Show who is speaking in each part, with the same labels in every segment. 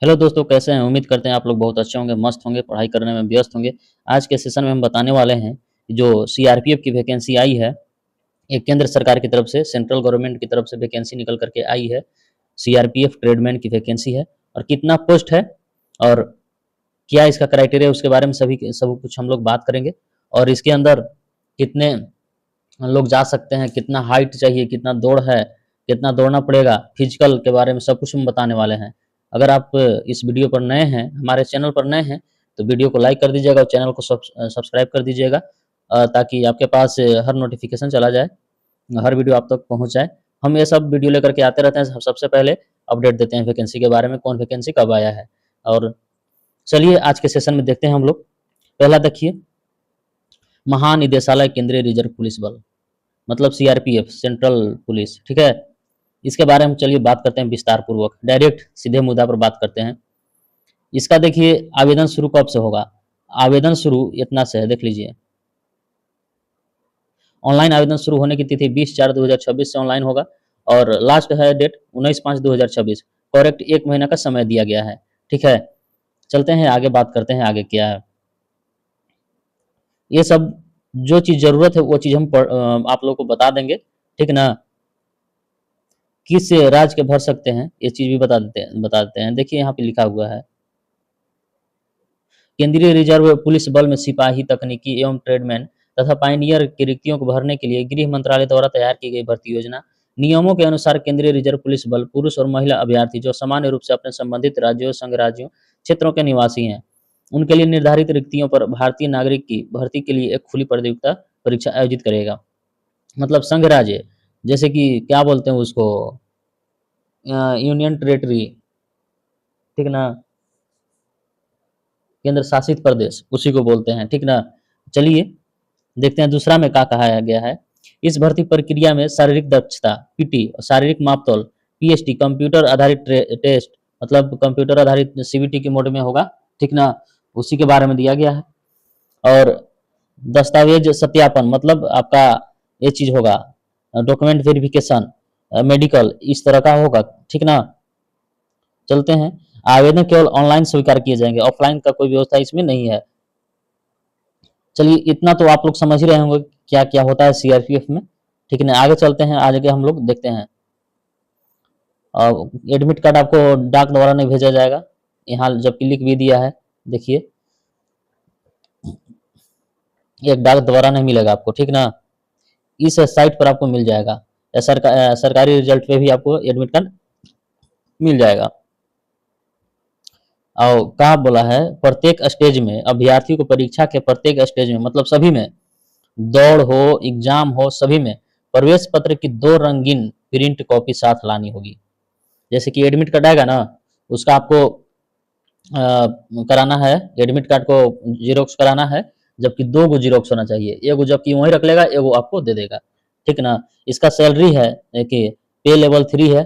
Speaker 1: Hello दोस्तों, कैसे हैं? उम्मीद करते हैं आप लोग बहुत अच्छे होंगे, मस्त होंगे, पढ़ाई करने में व्यस्त होंगे। आज के सेशन में हम बताने वाले हैं, जो सीआरपीएफ की वैकेंसी आई है, ये केंद्र सरकार की तरफ से, सेंट्रल गवर्नमेंट की तरफ से वैकेंसी निकल कर के आई है। सीआरपीएफ ट्रेडमैन की वैकेंसी है और कितना पोस्ट है और क्या इसका क्राइटेरिया, उसके बारे में सब कुछ हम लोग बात करेंगे। और इसके अंदर कितने लोग जा सकते हैं, कितना हाइट चाहिए, कितना दौड़ है, कितना दौड़ना पड़ेगा, फिजिकल के बारे में सब कुछ हम बताने वाले हैं। अगर आप इस वीडियो पर नए हैं, हमारे चैनल पर नए हैं, तो वीडियो को लाइक कर दीजिएगा और चैनल को सब्सक्राइब कर दीजिएगा, ताकि आपके पास हर नोटिफिकेशन चला जाए, हर वीडियो आप तक पहुंच जाए। हम ये सब वीडियो लेकर के आते रहते हैं, सबसे पहले अपडेट देते हैं वैकेंसी के बारे में, कौन वैकेंसी कब आया है। और चलिए आज के सेशन में देखते हैं हम लोग। पहला देखिए, महानिदेशालय केंद्रीय रिजर्व पुलिस बल, मतलब सीआरपीएफ, सेंट्रल पुलिस, ठीक है। इसके बारे में चलिए बात करते हैं विस्तार पूर्वक, डायरेक्ट सीधे मुद्दा पर बात करते हैं। इसका देखिए आवेदन शुरू कब से होगा। आवेदन शुरू इतना से है, देख लीजिए। ऑनलाइन आवेदन शुरू होने की तिथि 20/4/2026 से ऑनलाइन होगा और लास्ट है डेट 19/5/2026। करेक्ट, एक महीना का समय दिया गया है, ठीक है। चलते हैं आगे, बात करते हैं आगे क्या है। ये सब जो चीज़ ज़रूरत है वो चीज़ हम आप लोग को बता देंगे, ठीक ना। किस राज्य के भर सकते हैं ये चीज़ भी बता देते हैं। देखिए यहाँ पे लिखा हुआ है, केंद्रीय रिजर्व पुलिस बल में सिपाही, तकनीकी एवं ट्रेडमैन तथा पायनियर की रिक्तियों को भरने के लिए गृह मंत्रालय द्वारा तैयार की गई भर्ती योजना। नियमों के अनुसार केंद्रीय रिजर्व पुलिस बल पुरुष और महिला अभ्यर्थी जो सामान्य रूप से अपने संबंधित राज्यों, संघ राज्यों, क्षेत्रों के निवासी हैं, उनके लिए निर्धारित रिक्तियों पर भारतीय नागरिक की भर्ती के लिए एक खुली प्रतियोगिता परीक्षा आयोजित करेगा। मतलब संघ राज्य, जैसे कि क्या बोलते हैं उसको, यूनियन टेरेटरी, ठीक ना, केंद्र शासित प्रदेश, उसी को बोलते हैं, ठीक ना। चलिए देखते हैं दूसरा में क्या कहा गया है। इस भर्ती प्रक्रिया में शारीरिक दक्षता पीटी, शारीरिक मापतौल पीएसटी, कंप्यूटर आधारित टेस्ट, मतलब कंप्यूटर आधारित सीबीटी के मोड में होगा, ठीक ना। उसी के बारे में दिया गया है। और दस्तावेज सत्यापन, मतलब आपका ये चीज होगा, डॉक्यूमेंट वेरिफिकेशन, मेडिकल, इस तरह का होगा, ठीक ना। चलते हैं, आवेदन केवल ऑनलाइन स्वीकार किए जाएंगे, ऑफलाइन का कोई व्यवस्था इसमें नहीं है। चलिए इतना तो आप लोग समझ ही रहे होंगे क्या क्या होता है सीआरपीएफ में, ठीक है ना। आगे चलते हैं, आगे हम लोग देखते हैं। और एडमिट कार्ड आपको डाक द्वारा नहीं भेजा जाएगा, यहाँ जबकि लिख भी दिया है, देखिए, एक डाक द्वारा नहीं मिलेगा आपको, ठीक ना। इस साइट पर आपको मिल जाएगा, सरकारी रिजल्ट पे भी आपको एडमिट कार्ड मिल जाएगा। और कहा बोला है, प्रत्येक स्टेज में अभ्यर्थियों को परीक्षा के प्रत्येक स्टेज में, मतलब सभी में, दौड़ हो, एग्जाम हो, सभी में प्रवेश पत्र की 2 रंगीन प्रिंट कॉपी साथ लानी होगी। जैसे कि एडमिट कार्ड आएगा ना, उसका आपको कराना है, एडमिट कार्ड को जीरोक्स कराना है, जबकि 2 गो जीरोक्स होना चाहिए, एगो जबकि वहीं रख लेगा, एगो आपको दे देगा, ठीक ना। इसका सैलरी है, देखिए, पे लेवल 3 है,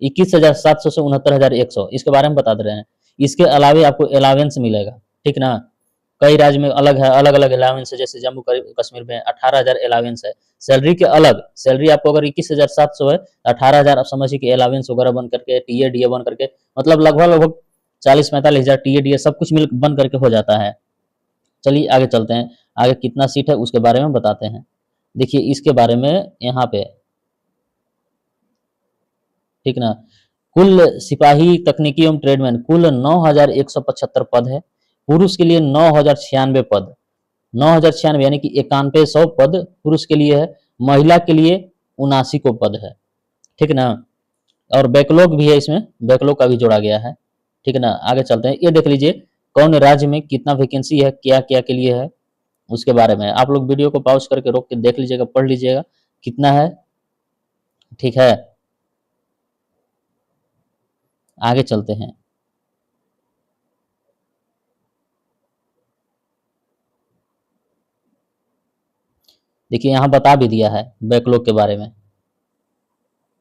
Speaker 1: 21,700 से 69,100, इसके बारे में बता दे रहे हैं। इसके अलावे आपको अलावेंस मिलेगा, ठीक ना। कई राज्य में अलग है, अलग अलग अलावेंस है, जैसे जम्मू कश्मीर में 18,000 अलावेंस है। सैलरी के अलग, सैलरी आपको अगर 21,700 है, 18,000 आप समझिए कि अलावेंस वगैरह बन करके, टीए डीए बन करके, मतलब लगभग लगभग 40-45,000 टीए डीए सब कुछ मिल बन करके हो जाता है। चलिए आगे चलते हैं, आगे कितना सीट है उसके बारे में बताते हैं। देखिए इसके बारे में यहाँ पे, ठीक ना। कुल सिपाही, तकनीकी एवं ट्रेडमैन कुल 9,175 पद है। पुरुष के लिए 9,096 पद, 9,096 यानी कि 9100 पद पुरुष के लिए है। महिला के लिए 79 को पद है, ठीक ना। और बैकलॉग भी है, इसमें बैकलॉग का भी जोड़ा गया है, ठीक है ना। आगे चलते हैं, ये देख लीजिए कौन राज्य में कितना वैकेंसी है, क्या क्या के लिए है, उसके बारे में आप लोग वीडियो को पॉज करके रोक के देख लीजिएगा, पढ़ लीजिएगा कितना है, ठीक है। आगे चलते हैं, देखिए यहाँ बता भी दिया है बैकलॉग के बारे में।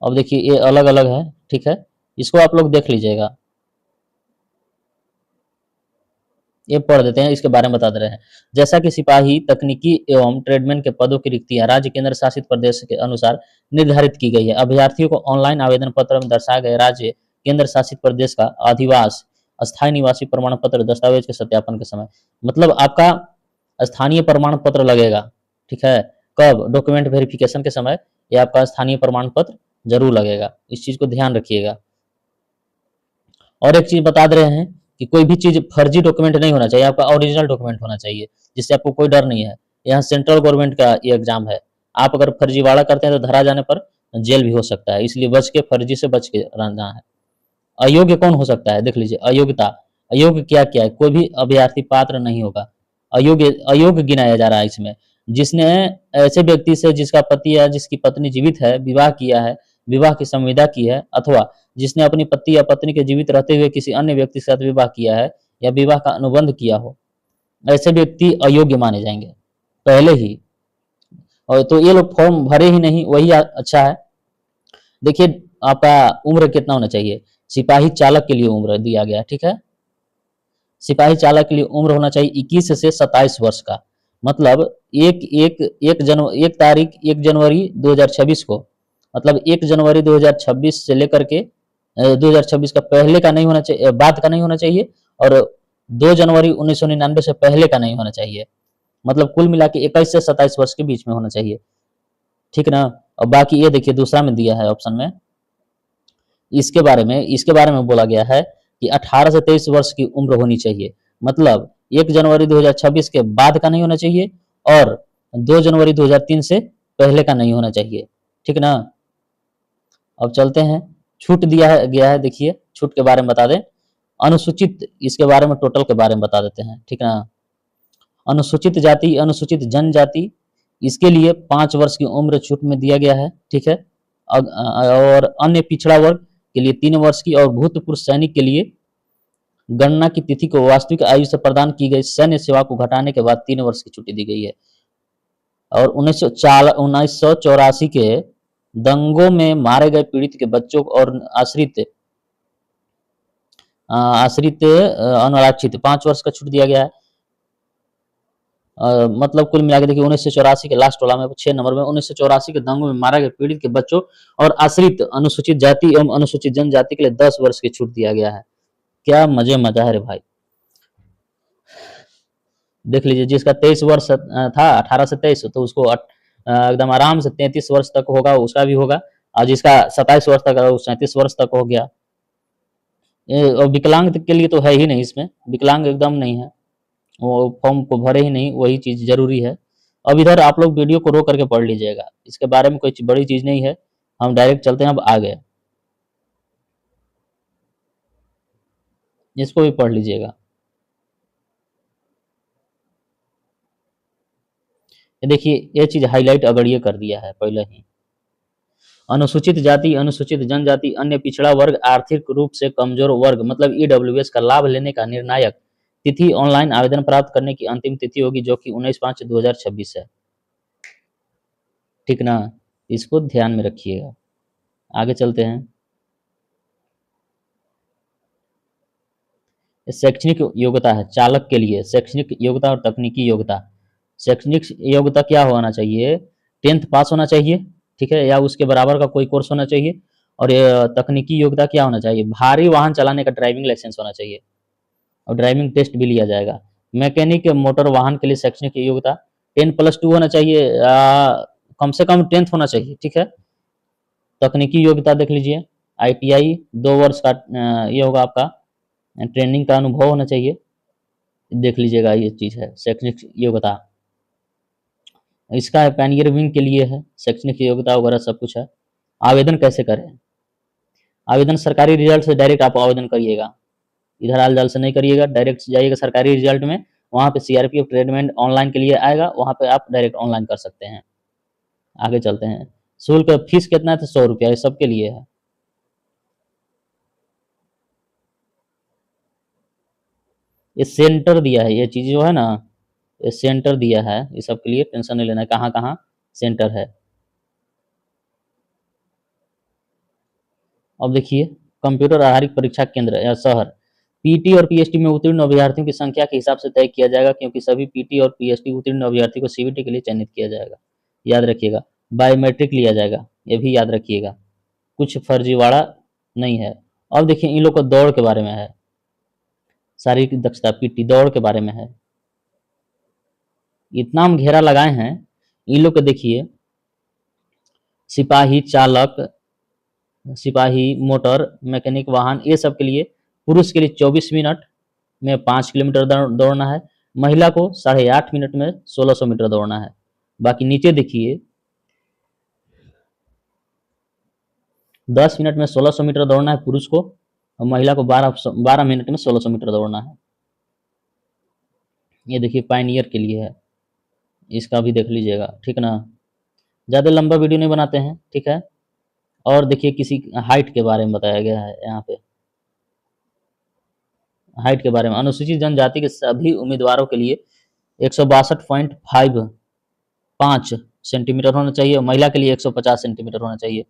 Speaker 1: अब देखिए ये अलग अलग है, ठीक है, इसको आप लोग देख लीजिएगा, ये पढ़ देते हैं, इसके बारे में बता दे रहे हैं। जैसा कि सिपाही, तकनीकी एवं ट्रेडमैन के पदों की रिक्तियां राज्य केंद्र शासित प्रदेश के अनुसार निर्धारित की गई है। अभ्यर्थियों को ऑनलाइन आवेदन पत्र में दर्शाए गए राज्य केंद्र शासित प्रदेश का अधिवास अस्थायी निवासी प्रमाण पत्र दस्तावेज के सत्यापन के समय, मतलब आपका स्थानीय प्रमाण पत्र लगेगा, ठीक है। कब? डॉक्यूमेंट वेरिफिकेशन के समय ये आपका स्थानीय प्रमाण पत्र जरूर लगेगा, इस चीज को ध्यान रखिएगा। और एक चीज बता दे रहे हैं कि कोई भी चीज फर्जी डॉक्यूमेंट नहीं होना चाहिए, आपका ओरिजिनल डॉक्यूमेंट होना चाहिए, जिससे आपको कोई डर नहीं है। यहाँ सेंट्रल गवर्नमेंट का ये एग्जाम है, आप अगर फर्जीवाड़ा करते हैं तो धरा जाने पर जेल भी हो सकता है, इसलिए बच के, फर्जी से बच के रहना है। अयोग्य कौन हो सकता है? देख लीजिए, अयोग्यता, अयोग्य क्या क्या है? कोई भी अभ्यर्थी पात्र नहीं होगा, अयोग्य अयोग्य गिनाया जा रहा है इसमें। जिसने ऐसे व्यक्ति से जिसका पति या जिसकी पत्नी जीवित है विवाह किया है, विवाह की संविदा की है, अथवा जिसने अपनी पति या पत्नी के जीवित रहते हुए किसी अन्य व्यक्ति के साथ विवाह किया है या विवाह का अनुबंध किया हो, ऐसे व्यक्ति अयोग्य माने जाएंगे पहले ही। और तो ये लोग फॉर्म भरे ही नहीं, वही अच्छा है। देखिए आपका उम्र कितना होना चाहिए? सिपाही चालक के लिए उम्र दिया गया है, ठीक है। सिपाही चालक के लिए उम्र होना चाहिए 21 से 27 वर्ष का, मतलब एक तारीख 1 जनवरी 2026 को, मतलब 1 जनवरी 2026 से लेकर के 2026 का पहले का नहीं होना चाहिए, बाद का नहीं होना चाहिए, और 2 जनवरी 1999 से पहले का नहीं होना चाहिए, मतलब कुल मिला के 21 से 27 वर्ष के बीच में होना चाहिए, ठीक ना। और बाकी ये देखिए दूसरा में दिया है ऑप्शन में, इसके बारे में बोला गया है कि 18 से 23 वर्ष की उम्र होनी चाहिए, मतलब 1 जनवरी 2026 के बाद का नहीं होना चाहिए और 2 जनवरी 2003 से पहले का नहीं होना चाहिए, ठीक ना। अब चलते हैं, छूट दिया गया है, देखिए छूट के बारे में बता दें। अनुसूचित, इसके बारे में टोटल के बारे में बता देते हैं, ठीक ना। अनुसूचित जाति, अनुसूचित जनजाति, इसके लिए 5 वर्ष की उम्र छूट में दिया गया है, ठीक है। और अन्य पिछड़ा वर्ग के लिए 3 वर्ष की, और भूतपूर्व सैनिक के लिए गणना की तिथि को वास्तविक आयु से प्रदान की गई सैन्य सेवा को घटाने के बाद 3 वर्ष की छुट्टी दी गई है। और 1984 के दंगों में मारे गए पीड़ित के बच्चों और आश्रित अनारक्षित 5 वर्ष का छूट दिया गया है। मतलब कुल मिला के देखिए 1984 के लास्ट वाला में 6 नंबर में 1984 के दंगों में मारा गया पीड़ित के बच्चों और आश्रित अनुसूचित जाति एवं अनुसूचित जनजाति के लिए 10 वर्ष की छूट दिया गया है। क्या मजा है रे भाई। देख लीजिए, जिसका 23 वर्ष था 18 से 23, तो उसको एकदम आराम से 33 वर्ष तक होगा, उसका भी होगा, और जिसका 27 वर्ष तक है 37 वर्ष तक हो गया। और विकलांग के लिए तो है ही नहीं, इसमें विकलांग एकदम नहीं है, वो फॉर्म को भरे ही नहीं, वही चीज जरूरी है। अब इधर आप लोग वीडियो को रोक करके पढ़ लीजिएगा, इसके बारे में कोई बड़ी चीज नहीं है, हम डायरेक्ट चलते हैं अब आगे, इसको भी पढ़ लीजिएगा। ये देखिए, ये चीज हाईलाइट अगर ये कर दिया है पहले ही। अनुसूचित जाति, अनुसूचित जनजाति, अन्य पिछड़ा वर्ग, आर्थिक रूप से कमजोर वर्ग, मतलब ईडब्ल्यूएस का लाभ लेने का निर्णायक तिथि ऑनलाइन आवेदन प्राप्त करने की अंतिम तिथि होगी, जो कि 19/5/2026 है, ठीक ना। इसको ध्यान में रखिएगा। आगे चलते हैं। शैक्षणिक योग्यता है चालक के लिए, शैक्षणिक योग्यता और तकनीकी योग्यता। शैक्षणिक योग्यता क्या होना चाहिए? 10th पास होना चाहिए, ठीक है, या उसके बराबर का कोई कोर्स होना चाहिए। और तकनीकी योग्यता क्या होना चाहिए? भारी वाहन चलाने का ड्राइविंग लाइसेंस होना चाहिए, और ड्राइविंग टेस्ट भी लिया जाएगा। मैकेनिक मोटर वाहन के लिए शैक्षणिक योग्यता 10+2 होना चाहिए, कम से कम 10th होना चाहिए, ठीक है। तकनीकी योग्यता देख लीजिए, ITI 2 वर्ष का ये होगा आपका, ट्रेनिंग का अनुभव होना चाहिए, देख लीजिएगा, ये चीज़ है शैक्षणिक योग्यता। इसका पैनियर विंग के लिए है, शैक्षणिक योग्यता वगैरह सब कुछ है। आवेदन कैसे करें? आवेदन सरकारी रिजल्ट से डायरेक्ट आप आवेदन करिएगा, इधर हाल जाल से नहीं करिएगा, डायरेक्ट जाइएगा सरकारी रिजल्ट में, वहाँ पे CRPF ट्रेडमेंट ऑनलाइन के लिए आएगा, वहाँ पे आप डायरेक्ट ऑनलाइन कर सकते हैं। आगे चलते हैं। शुल्क फीस कितना है? तो 100 रुपया, ये सबके लिए है। ये सेंटर दिया है, ये चीज़ जो है ना, ये सेंटर दिया है, ये सब के लिए टेंशन नहीं लेना है, कहाँ कहाँ सेंटर है। अब देखिए, कंप्यूटर आधारित परीक्षा केंद्र या शहर पीटी और पीएचडी में उत्तीर्ण अभ्यर्थियों की संख्या के हिसाब से तय किया जाएगा, क्योंकि सभी पीटी और पीएचडी उत्तीर्ण अभ्यर्थी को सीबीटी के लिए चयनित किया जाएगा, याद रखिएगा। बायोमेट्रिक लिया जाएगा, ये भी याद रखिएगा, कुछ फर्जीवाड़ा नहीं है। अब देखिए इन लोग को दौड़ के बारे में है, शारीरिक दक्षता पीटी दौड़ के बारे में है। इतना हम घेरा लगाए हैं, इन लोग को देखिए, सिपाही, चालक, सिपाही, मोटर मैकेनिक वाहन, ये सब के लिए पुरुष के लिए 24 मिनट में 5 किलोमीटर दौड़ना है, महिला को 8.5 मिनट में 1600 मीटर दौड़ना है। बाकी नीचे देखिए 10 मिनट में 1600 मीटर दौड़ना है पुरुष को, और महिला को 12 मिनट में 1600 मीटर दौड़ना है। ये देखिए पायनियर के लिए है, इसका भी देख लीजिएगा, ठीक ना। ज़्यादा लंबा वीडियो नहीं बनाते हैं, ठीक है। और देखिए किसी हाइट के बारे में बताया गया है यहाँ पे, हाइट के बारे में अनुसूचित जनजाति के सभी उम्मीदवारों के लिए 162.55 सेंटीमीटर होना चाहिए, और महिला के लिए 150 सेंटीमीटर होना चाहिए।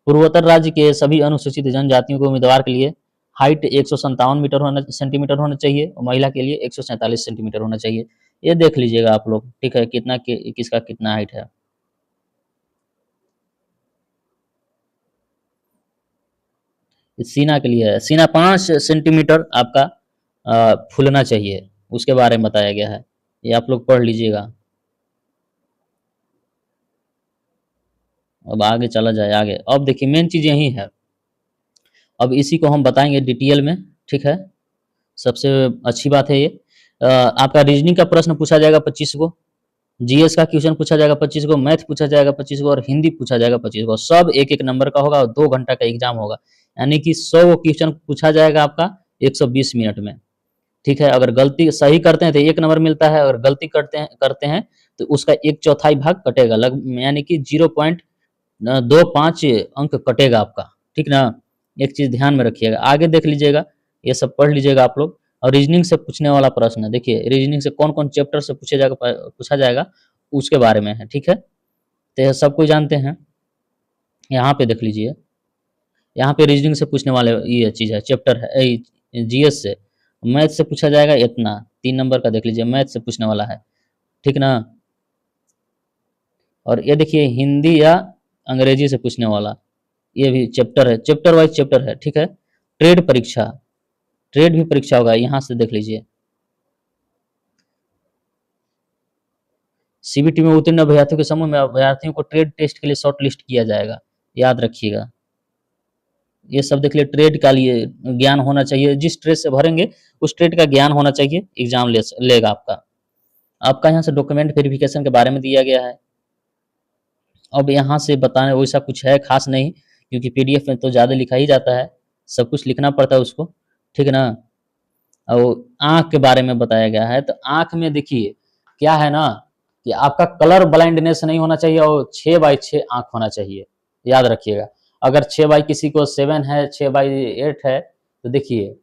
Speaker 1: पूर्वोत्तर राज्य के सभी अनुसूचित जनजातियों के उम्मीदवार के लिए हाइट 157 सेंटीमीटर होना चाहिए, और महिला के लिए 147 सेंटीमीटर होना चाहिए। ये देख लीजिएगा आप लोग, ठीक है, कितना किसका कितना हाइट है। सीना के लिए है, सीना 5 सेंटीमीटर आपका फूलना चाहिए, उसके बारे में बताया गया है। ये आप लोग पढ़ लीजिएगा। अब आगे चला जाए आगे। अब देखिए मेन चीज़ यही है, अब इसी को हम बताएंगे डिटेल में, ठीक है। सबसे अच्छी बात है ये। आपका रीजनिंग का प्रश्न पूछा जाएगा 25 को, जीएस का क्वेश्चन पूछा जाएगा 25 को, मैथ पूछा जाएगा 25 को, और हिंदी पूछा जाएगा 25 को। सब एक एक नंबर का होगा और 2 घंटा का एग्जाम होगा, यानी कि 100 क्वेश्चन पूछा जाएगा आपका 120 मिनट में, ठीक है। अगर गलती सही करते हैं तो 1 नंबर मिलता है, अगर गलती करते हैं तो उसका 1/4 भाग कटेगा, यानी कि 0.25 अंक कटेगा आपका, ठीक ना। एक चीज ध्यान में रखिएगा। आगे देख लीजिएगा, ये सब पढ़ लीजिएगा आप लोग। और रीजनिंग से पूछने वाला प्रश्न है, देखिए रीजनिंग से कौन कौन चैप्टर से पूछा जाएगा उसके बारे में है, ठीक है। तो यह सब कोई जानते हैं। यहाँ पे देख लीजिए, यहाँ पे रीजनिंग से पूछने वाले ये चीज़ है, चैप्टर है जीएस से। मैथ से पूछा जाएगा इतना, 3 नंबर का देख लीजिए, मैथ से पूछने वाला है, ठीक ना। और ये देखिए हिंदी या अंग्रेजी से पूछने वाला, ये भी चैप्टर है, चैप्टर वाइज चैप्टर है, ठीक है। ट्रेड परीक्षा, ट्रेड भी परीक्षा होगा, यहाँ से देख लीजिए। सीबीटी में उत्तीर्ण अभ्यर्थियों के समूह में अभ्यर्थियों को ट्रेड टेस्ट के लिए शॉर्ट लिस्ट किया जाएगा, याद रखिएगा। ये सब देख लिए, ट्रेड का लिए ज्ञान होना चाहिए, जिस ट्रेड से भरेंगे उस ट्रेड का ज्ञान होना चाहिए, एग्जाम लेगा आपका। आपका यहाँ से डॉक्यूमेंट वेरिफिकेशन के बारे में दिया गया है। अब यहाँ से बताने वैसा कुछ है खास नहीं, क्योंकि पीडीएफ में तो ज़्यादा लिखा ही जाता है, सब कुछ लिखना पड़ता है उसको, ठीक है ना। और आँख के बारे में बताया गया है, तो आँख में देखिए क्या है ना, कि आपका कलर ब्लाइंडनेस नहीं होना चाहिए, और 6/6 आँख होना चाहिए, याद रखिएगा। अगर 6 बाई किसी को 7 है, 6/8 है, तो देखिए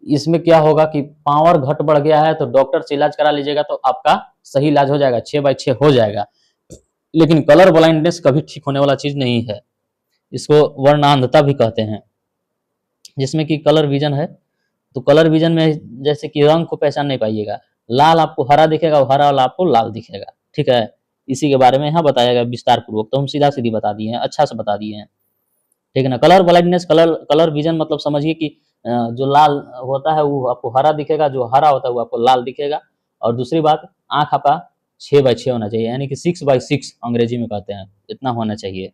Speaker 1: इसमें क्या होगा कि पावर घट बढ़ गया है, तो डॉक्टर से इलाज करा लीजिएगा तो आपका सही इलाज हो जाएगा, 6/6 हो जाएगा। लेकिन कलर ब्लाइंडनेस कभी ठीक होने वाला चीज नहीं है, इसको वर्णांधता भी कहते हैं, जिसमें कि कलर विजन है। तो कलर विजन में जैसे कि रंग को पहचान नहीं पाइएगा, लाल आपको हरा दिखेगा, हरा वाला आपको लाल दिखेगा, ठीक है। इसी के बारे में यहाँ बताया गया विस्तार पूर्वक, तो हम सीधा सीधी बता दिए हैं, अच्छा से बता दिए हैं, ठीक है ना। कलर ब्लाइंडनेस, कलर विजन मतलब समझिए कि जो लाल होता है वो आपको हरा दिखेगा, जो हरा होता है वो आपको लाल दिखेगा। और दूसरी बात, आंख आपका 6/6 होना चाहिए, यानी कि 6/6 अंग्रेजी में कहते हैं, इतना होना चाहिए।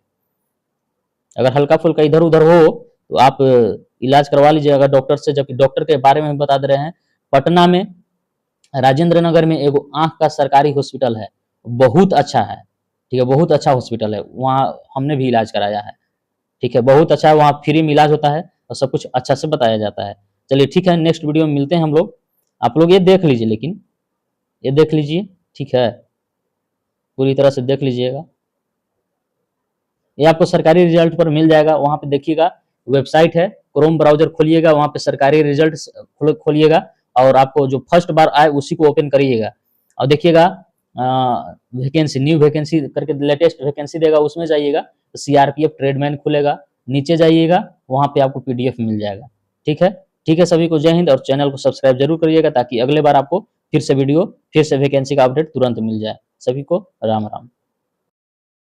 Speaker 1: अगर हल्का फुल्का इधर उधर हो तो आप इलाज करवा लीजिएगा डॉक्टर से। जबकि डॉक्टर के बारे में बता दे रहे हैं, पटना में राजेंद्र नगर में एगो आंख का सरकारी हॉस्पिटल है, बहुत अच्छा है, ठीक है, बहुत अच्छा हॉस्पिटल है, वहाँ हमने भी इलाज कराया है, ठीक है, बहुत अच्छा है, वहाँ फ्री में इलाज होता है और सब कुछ अच्छा से बताया जाता है। चलिए ठीक है, नेक्स्ट वीडियो में मिलते हैं हम लोग। आप लोग ये देख लीजिए, लेकिन ये देख लीजिए, ठीक है, पूरी तरह से देख लीजिएगा। ये आपको सरकारी रिजल्ट पर मिल जाएगा, वहाँ पे देखिएगा वेबसाइट है, क्रोम ब्राउजर खोलिएगा, वहाँ पे सरकारी रिजल्ट खोलिएगा, और आपको जो फर्स्ट बार आए उसी को ओपन करिएगा, और देखिएगा वैकेंसी, न्यू वैकेंसी करके लेटेस्ट वैकेंसी देगा, उसमें जाइएगा तो सीआरपीएफ ट्रेडमैन खुलेगा, नीचे जाइएगा वहाँ पे आपको पीडीएफ मिल जाएगा, ठीक है। ठीक है, सभी को जय हिंद, और चैनल को सब्सक्राइब जरूर करिएगा, ताकि अगले बार आपको फिर से वीडियो, फिर से वैकेंसी का अपडेट तुरंत मिल जाए। सभी को राम राम।